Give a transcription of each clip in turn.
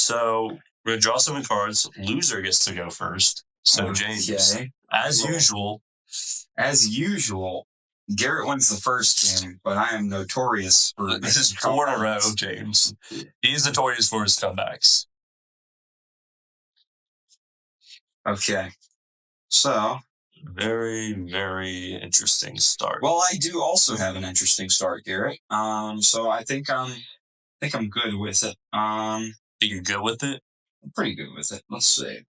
So we're gonna draw 7 cards. Loser gets to go first. So James, as usual, Garrett wins the first game, but I am notorious for this is 4 in a row. James, he's notorious for his comebacks. Okay, so very, very interesting start. Well, I do also have an interesting start, Garrett. So I think I'm good with it. Think you're good with it? I'm pretty good with it. Let's see.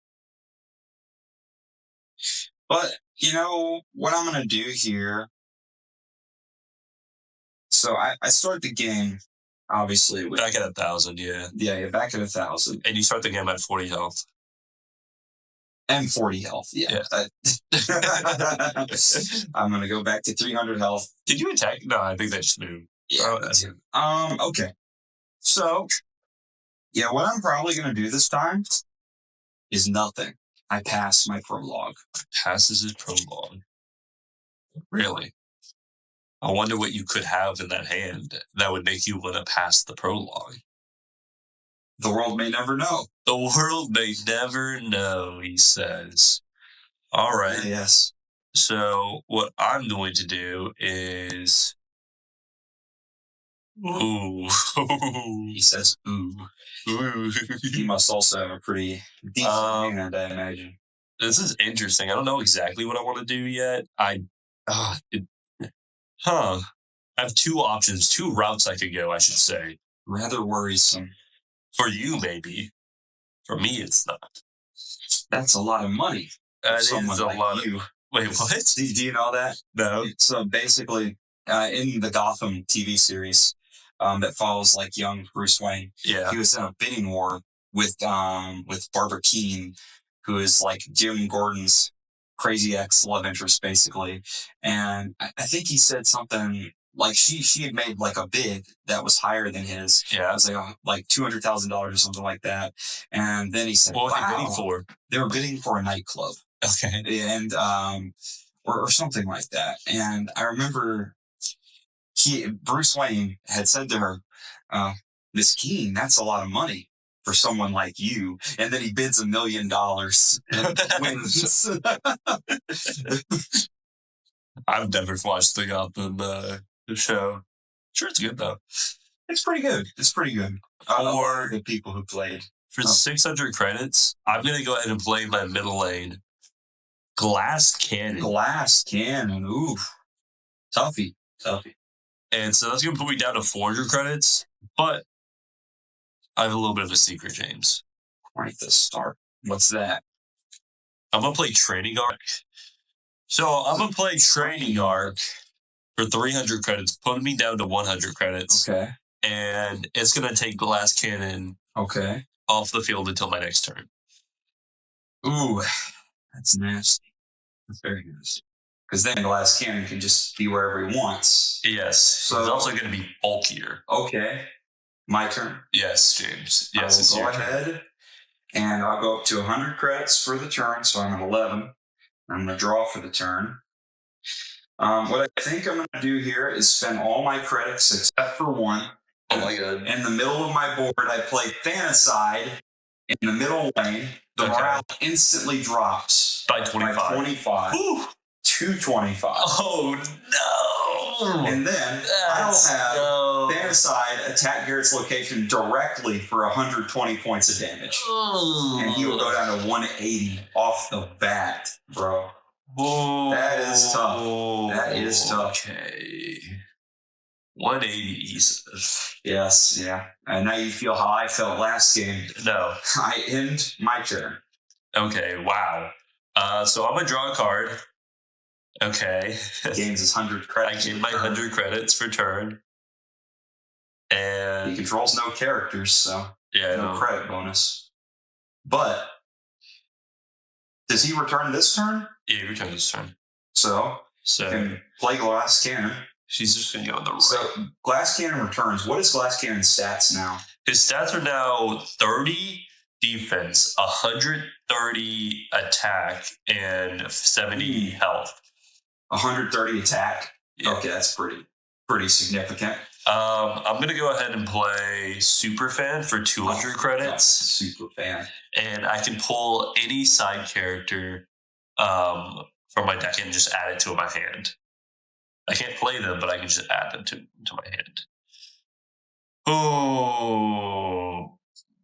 But you know what I'm gonna do here. So I start the game, obviously with back at 1,000. Yeah, you're back at 1,000, and you start the game at 40 health. And 40 health, yeah. I'm gonna go back to 300 health. Did you attack? No, I think that just moved. Yeah. Okay. So, yeah, what I'm probably gonna do this time is nothing. I pass my prologue. Passes his prologue. Really? I wonder what you could have in that hand that would make you want to pass the prologue. The world may never know. The world may never know, he says. All right. Yes. So what I'm going to do is... Ooh. He says, ooh. Ooh. He must also have a pretty decent hand, I imagine. This is interesting. I don't know exactly what I want to do yet. I have 2 options, 2 routes I could go, I should say. Rather worrisome. For you, maybe. For me, it's not. That's a lot of money. That is a lot of... Wait, what? Do you know that? No. So basically, in the Gotham TV series that follows like young Bruce Wayne, he was in a bidding war with Barbara Keene, who is like Jim Gordon's crazy ex-love interest, basically. And I think he said something like she had made like a bid that was higher than his. Yeah. It was like $200,000 or something like that. And then he said, what was he bidding for? They were bidding for a nightclub. Okay. And or something like that. And I remember Bruce Wayne had said to her, Miss Keene, that's a lot of money for someone like you. And then he bids $1 million and wins. I've never watched the Gotham the show. Sure, it's good though. It's pretty good. For the people who played. For 600 credits, I'm going to go ahead and play my middle lane. Glass Cannon. Ooh. Toughy. And so that's going to put me down to 400 credits. But I have a little bit of a secret, James. Right to start. What's that? I'm going to play Training Arc. So I'm going to play Training Arc for 300 credits, putting me down to 100 credits. Okay. And it's going to take Glass Cannon off the field until my next turn. Ooh, that's nasty. That's very nasty. Because then Glass Cannon can just be wherever he wants. Yes. So it's also going to be bulkier. Okay. My turn? Yes, James. Yes, it's your turn. Go ahead. And I'll go up to 100 credits for the turn, so I'm at 11. I'm going to draw for the turn. What I think I'm going to do here is spend all my credits except for one. Oh my God. In the middle of my board, I play Fanticide in the middle lane. The morale instantly drops by 25. Ooh. 225. Oh no! And then I'll have Fanticide attack Garrett's location directly for 120 points of damage. And he will go down to 180 off the bat, bro. Whoa. That is tough. Okay. 180, he says. Yes, yeah. And now you feel how I felt last game. No. I end my turn. Okay, wow. So I'm going to draw a card. Okay. Gains his 100 credits. I gain my 100 credits for turn. And he controls no characters, so no credit bonus. But does he return this turn? Yeah, he returns this turn. So can play Glass Cannon. She's just going to go on the right. So Glass Cannon returns. What is Glass Cannon's stats now? His stats are now 30 defense, 130 attack, and 70 health. 130 attack? Yeah. Okay, that's pretty significant. I'm going to go ahead and play Superfan for 200 credits. Superfan. And I can pull any side character from my deck and just add it to my hand. I can't play them, but I can just add them to my hand. Oh,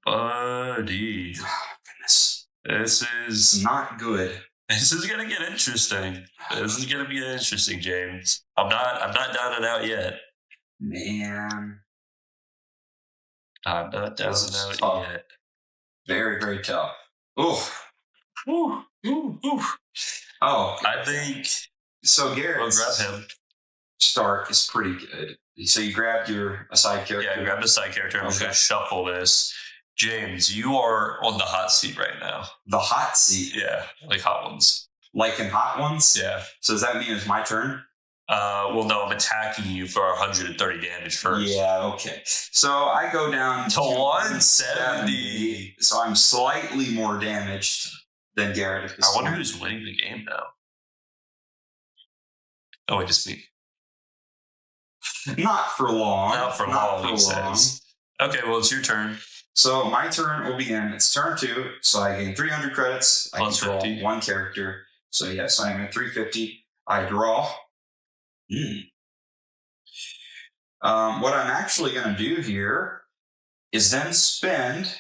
buddy. Oh, goodness. This is not good. This is gonna get interesting. This is gonna be interesting, James. I'm not down and out yet. Man. I'm not down and out yet. Very, very tough. Oof. Ooh. Oh, I think so. Garrett, I'll grab him. Start is pretty good. So you grabbed a side character. Yeah, I grabbed a side character. I'm just gonna shuffle this. James, you are on the hot seat right now. The hot seat? Yeah, like hot ones. Like in hot ones? Yeah. So does that mean it's my turn? Well, no, I'm attacking you for 130 damage first. Yeah, okay. So I go down to 170. So I'm slightly more damaged than Garrett at this I wonder point. who's winning the game now. Oh, wait, just me. Not for long. Not for long, he says. Okay, well, it's your turn. So my turn will begin. It's turn 2, so I gain 300 credits. I Plus can draw 50. one character. So yes, I'm at 350. I draw. What I'm actually going to do here is then spend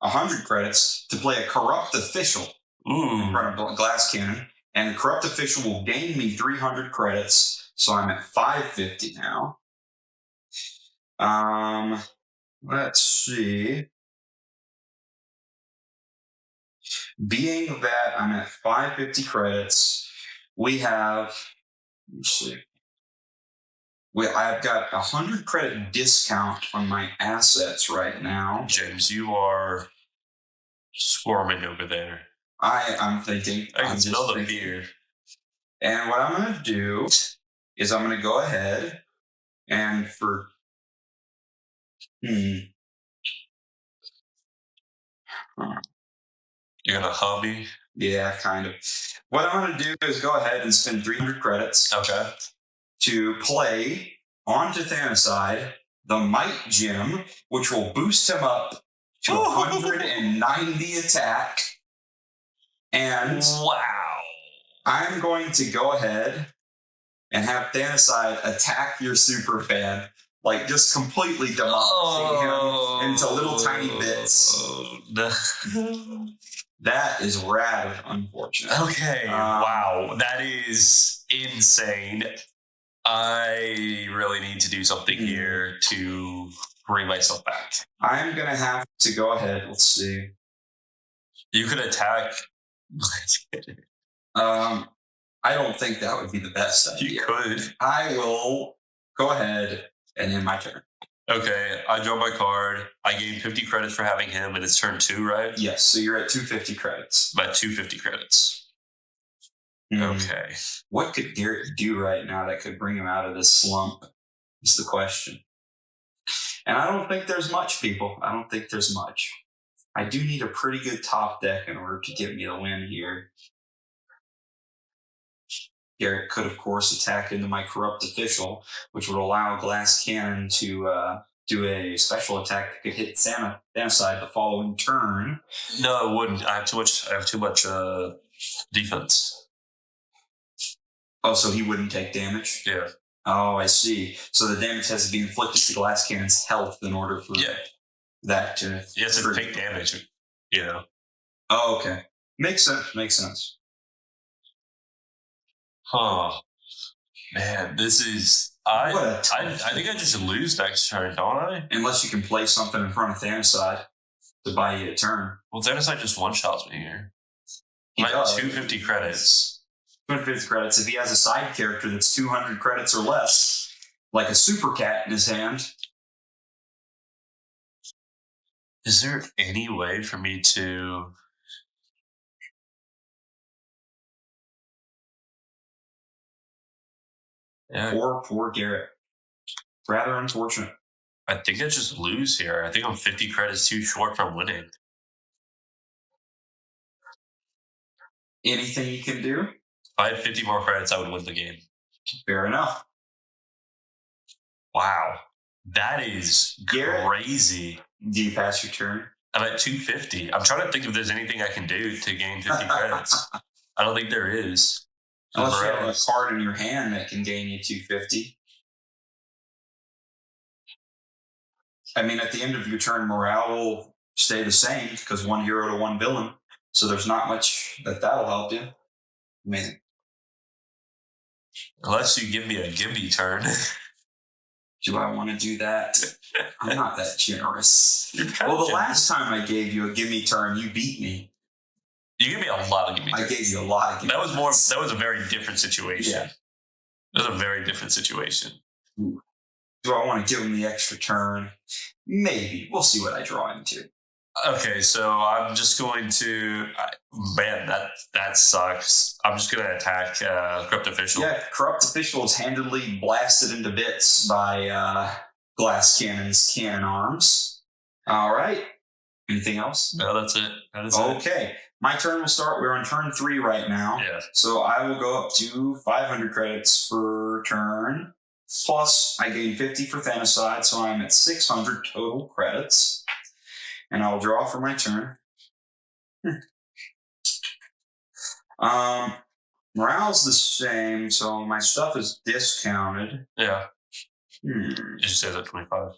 100 credits to play a Corrupt Official in front of Glass Cannon. And the Corrupt Official will gain me 300 credits, so I'm at 550 now. Let's see. Being that I'm at 550 credits, we have, let's see. I've got 100 credit discount on my assets right now. James, you are squirming over there. I'm thinking. I can smell the beer. And what I'm going to do is I'm going to go ahead and for... You're going to hobby? Yeah, kind of. What I'm going to do is go ahead and spend 300 credits. Okay. To play onto Thanoside the Might Gem, which will boost him up to 190 attack. And wow, I'm going to go ahead and have Thanoside attack your Superfan, like just completely demolishing him into little tiny bits. That is rad, unfortunate. Okay, wow, that is insane. I really need to do something here to bring myself back. I'm going to have to go ahead. Let's see. You could attack. I don't think that would be the best idea. You could. I will go ahead and end my turn. Okay, I draw my card. I gain 50 credits for having him, and it's turn 2, right? Yes, so you're at 250 credits. By 250 credits. Okay. What could Garrett do right now that could bring him out of this slump? Is the question. And I don't think there's much, people. I don't think there's much. I do need a pretty good top deck in order to get me the win here. Garrett could, of course, attack into my Corrupt Official, which would allow Glass Cannon to do a special attack that could hit Thanoside the following turn. No, it wouldn't. I have too much defense. Oh, so he wouldn't take damage? Yeah. Oh, I see. So the damage has to be inflicted to Glass Cannon's health in order for that to... Yes, to take damage, you know. Oh, okay. Makes sense. Huh. Man, this is... I think I just lose next turn, don't I? Unless you can play something in front of Thanoside to buy you a turn. Well, Thanoside just one-shots me here. I have 250 credits. 250 credits. If he has a side character that's 200 credits or less, like a Super Cat in his hand. Is there any way for me to... Yeah. Poor Garrett. Rather unfortunate. I think I just lose here. I think I'm 50 credits too short from winning. Anything you can do? If I had 50 more credits, I would win the game. Fair enough. Wow. That is Garratt, crazy. do you pass your turn? I'm at 250. I'm trying to think if there's anything I can do to gain 50 credits. I don't think there is. Unless you have a card in your hand that can gain you 250. I mean, at the end of your turn, morale will stay the same because 1 hero to 1 villain. So there's not much that'll help you. Amazing. Unless you give me a gimme turn. Do I want to do that? I'm not that generous. Well, the last time I gave you a gimme turn, you beat me. You gave me a lot of gimme turns. I gave you a lot of gimme turns. That was a very different situation. Yeah. That was a very different situation. Ooh. Do I want to give him the extra turn? Maybe. We'll see what I draw into. Okay, so I'm just going to... Man, that sucks. I'm just going to attack Corrupt Official. Yeah, Corrupt Official is handily blasted into bits by Glass Cannon's cannon arms. All right. Anything else? No, that's it. That is okay. My turn will start. We're on turn 3 right now. Yeah. So I will go up to 500 credits per turn. Plus, I gain 50 for Thanocide, so I'm at 600 total credits. And I'll draw for my turn. Morale's the same, so my stuff is discounted. Yeah. Did you say that 25?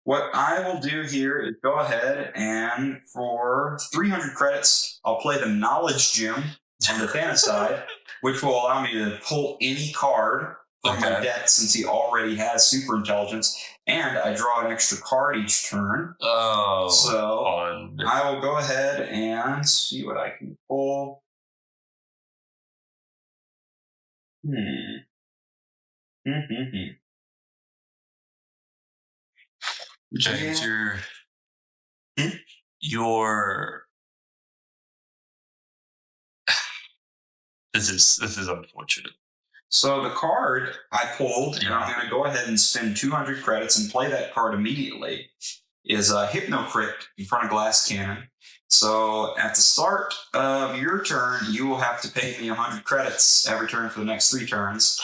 What I will do here is go ahead and for 300 credits, I'll play the Knowledge Gem on the Thanocide, which will allow me to pull any card from my deck since he already has Super Intelligence, and I draw an extra card each turn. Oh, so fun. I will go ahead and see what I can pull. James, your this is unfortunate. So the card I pulled, and I'm going to go ahead and spend 200 credits and play that card immediately, is a Hypnocrypt in front of Glass Cannon. So at the start of your turn, you will have to pay me 100 credits every turn for the next 3 turns.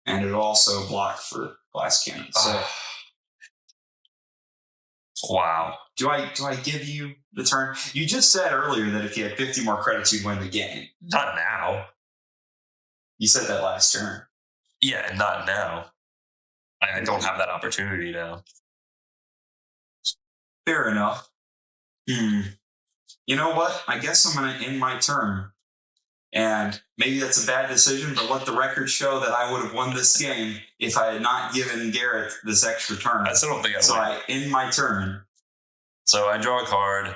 And it'll also block for Glass Cannon. So wow. Do I give you the turn? You just said earlier that if you had 50 more credits, you'd win the game. Not now. You said that last turn. Yeah, not now. I don't have that opportunity now. Fair enough. You know what? I guess I'm going to end my turn. And maybe that's a bad decision, but let the record show that I would have won this game if I had not given Garratt this extra turn. I still don't think I would. So I end my turn. So I draw a card.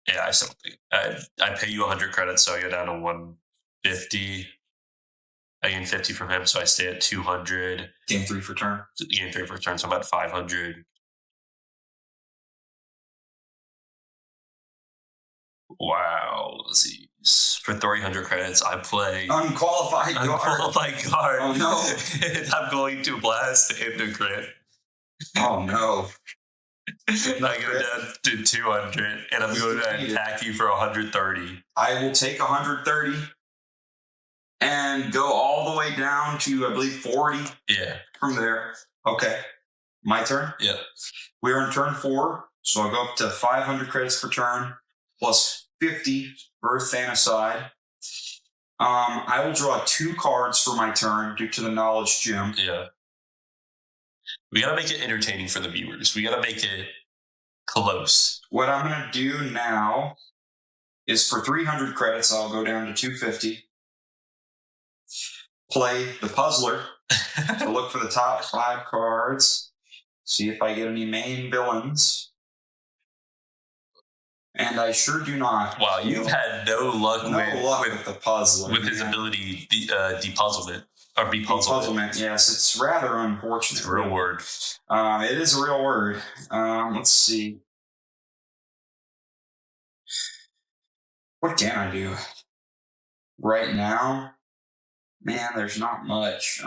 Yeah, I still don't think. I pay you 100 credits, so I go down to 150. I gain 50 from him, so I stay at 200. Gain 3 for turn. Gain 3 for turn, so I'm at 500. Wow, let's see. For 300 credits, I play Unqualified card. Oh no. I'm going to blast Hypnocrypt. Oh no. I go down to 200, and I'm going to attack you for 130. I will take 130 and go all the way down to, I believe, 40. Yeah. From there. Okay. My turn? Yeah. We're on turn 4, so I'll go up to 500 credits per turn, plus 50 for Thanocide. I will draw 2 cards for my turn due to the Knowledge Gem. Yeah. We gotta make it entertaining for the viewers. We gotta make it close. What I'm gonna do now is for 300 credits, I'll go down to 250. Play the Puzzler to look for the top 5 cards. See if I get any main villains. And I sure do not. Wow, you've had no luck with the Puzzler. With his ability, depuzzlement. Or bepuzzlement, yes. It's rather unfortunate. It's a real word. It is a real word. Let's see. What can I do? Right now? Man, there's not much.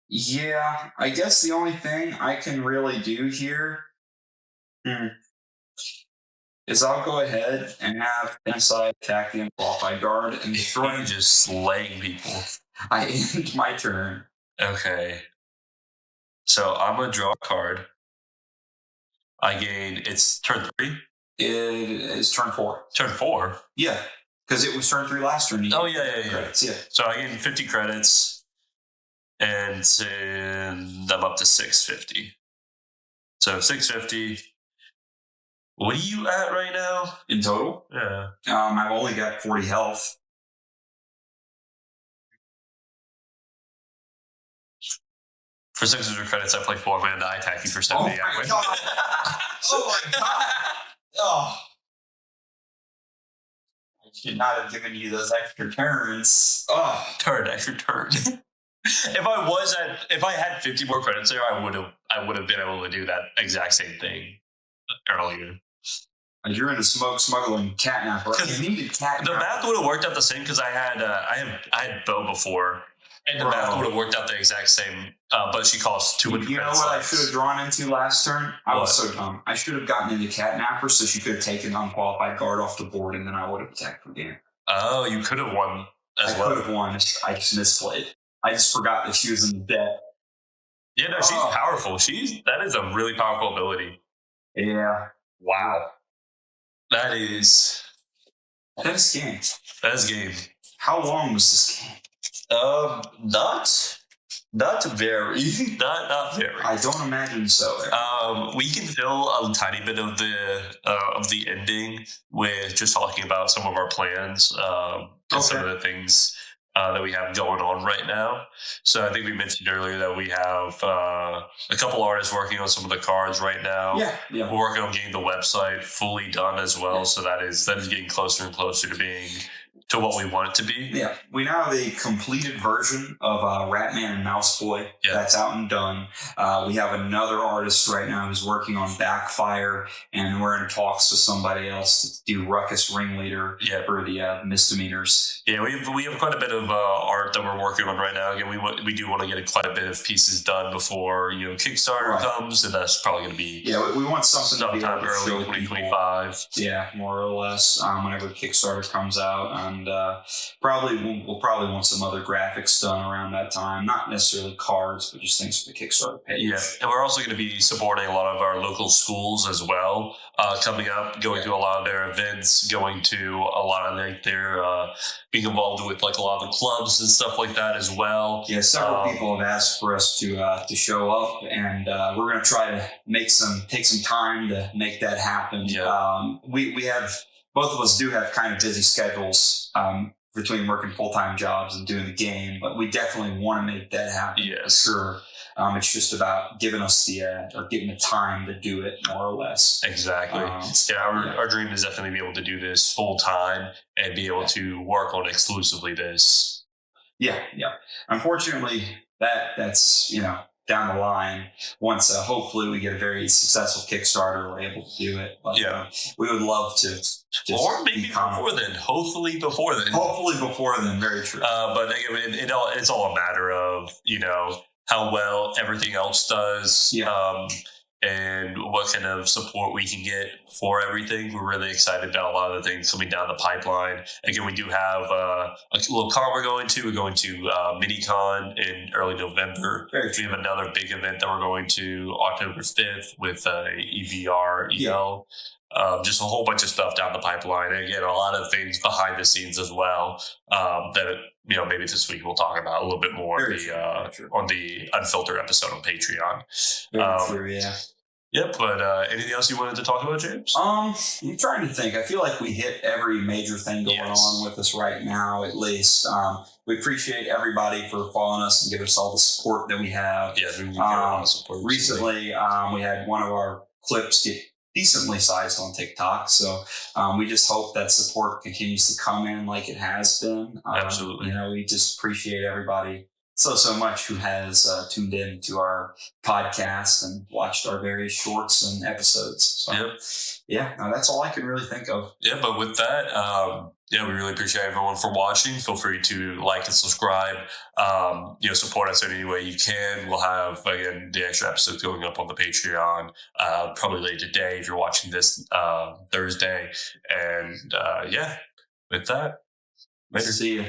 Yeah, I guess the only thing I can really do here... is I'll go ahead and have inside attack the unqualified guard and destroy. You just slaying people. I end my turn. Okay. So I'm gonna draw a card. I gain. It's turn 3. It is turn 4. Turn 4. Yeah, because it was turn 3 last turn. Oh yeah. Credits, yeah. So I gain 50 credits, and I'm up to 650. So 650. What are you at right now in total? Yeah. I've only got 40 health. For 600 credits, I play 4 mana. I attack you for 70. Oh my god! Oh my god! Oh. I should not have given you those extra turns. Oh. Extra turn. If I had 50 more credits there, I would have been able to do that exact same thing earlier. You're into smuggling catnap. You needed catnap. The math would have worked out the same because I had Bo before, and the math would have worked out the exact same. But she costs 200. You know what I should have drawn into last turn? I was so dumb. I should have gotten into catnapper so she could have taken unqualified guard off the board, and then I would have attacked again. Oh, you could have won as well. I could have won. I just misplayed. I just forgot that she was in debt. Yeah, no, she's powerful. That is a really powerful ability. Yeah. Wow. That is game. That is game. How long was this game? Not very. not very. I don't imagine so. We can fill a tiny bit of the ending with just talking about some of our plans and some of the things that we have going on right now. So I think we mentioned earlier that we have a couple artists working on some of the cards right now. Yeah. We're working on getting the website fully done as well. Yeah. So that is getting closer and closer to what we want it to be. Yeah. We now have a completed version of Ratman and Mouseboy. Yeah. That's out and done. We have another artist right now who's working on Backfire, and we're in talks with somebody else to do Ruckus Ringleader for the misdemeanors. Yeah, we have quite a bit of art that we're working on right now. Again, we do want to get quite a bit of pieces done before Kickstarter comes, and that's probably going to be we want something sometime early 2025. Yeah, more or less. Whenever Kickstarter comes out, and we'll probably want some other graphics done around that time. Not necessarily cards, but just things for the Kickstarter page. Yeah, and we're also going to be supporting a lot of our local schools as well. Coming up, going to a lot of their events, going to a lot of their being involved with a lot of the clubs and stuff like that as well. Yeah, several people have asked for us to show up, and we're going to try to take some time to make that happen. Yeah. We have, both of us do have kind of busy schedules between working full-time jobs and doing the game, but we definitely want to make that happen. Yes. For sure. It's just about giving us getting the time to do it, more or less. Exactly. Our dream is definitely be able to do this full time and be able to work on exclusively this. Yeah. Unfortunately, that's down the line. Once hopefully we get a very successful Kickstarter, we're able to do it. But, we would love to. Or maybe before then. Hopefully before then. Very true. But again, it's all a matter of how well everything else does, and what kind of support we can get for everything. We're really excited about a lot of the things coming down the pipeline. Again, we do have a little con we're going to. We're going to MiniCon in early November. We have another big event that we're going to October 5th with EVR, EL. Just a whole bunch of stuff down the pipeline. And again, a lot of things behind the scenes as well that maybe this week we'll talk about a little bit more on the Unfiltered episode on Patreon. Very true, yeah. Yep, but anything else you wanted to talk about, James? I'm trying to think. I feel like we hit every major thing going on with us right now, at least. We appreciate everybody for following us and giving us all the support that we have. Yeah, we get a lot of support. Recently, we had one of our clips get decently sized on TikTok, so we just hope that support continues to come in like it has been. Absolutely. We just appreciate everybody so much who has tuned in to our podcast and watched our various shorts and episodes. So, that's all I can really think of. Yeah, but with that, Yeah, we really appreciate everyone for watching. Feel free to like and subscribe. Support us in any way you can. We'll have, again, the extra episodes going up on the Patreon probably later today if you're watching this Thursday. And with that, later. See you.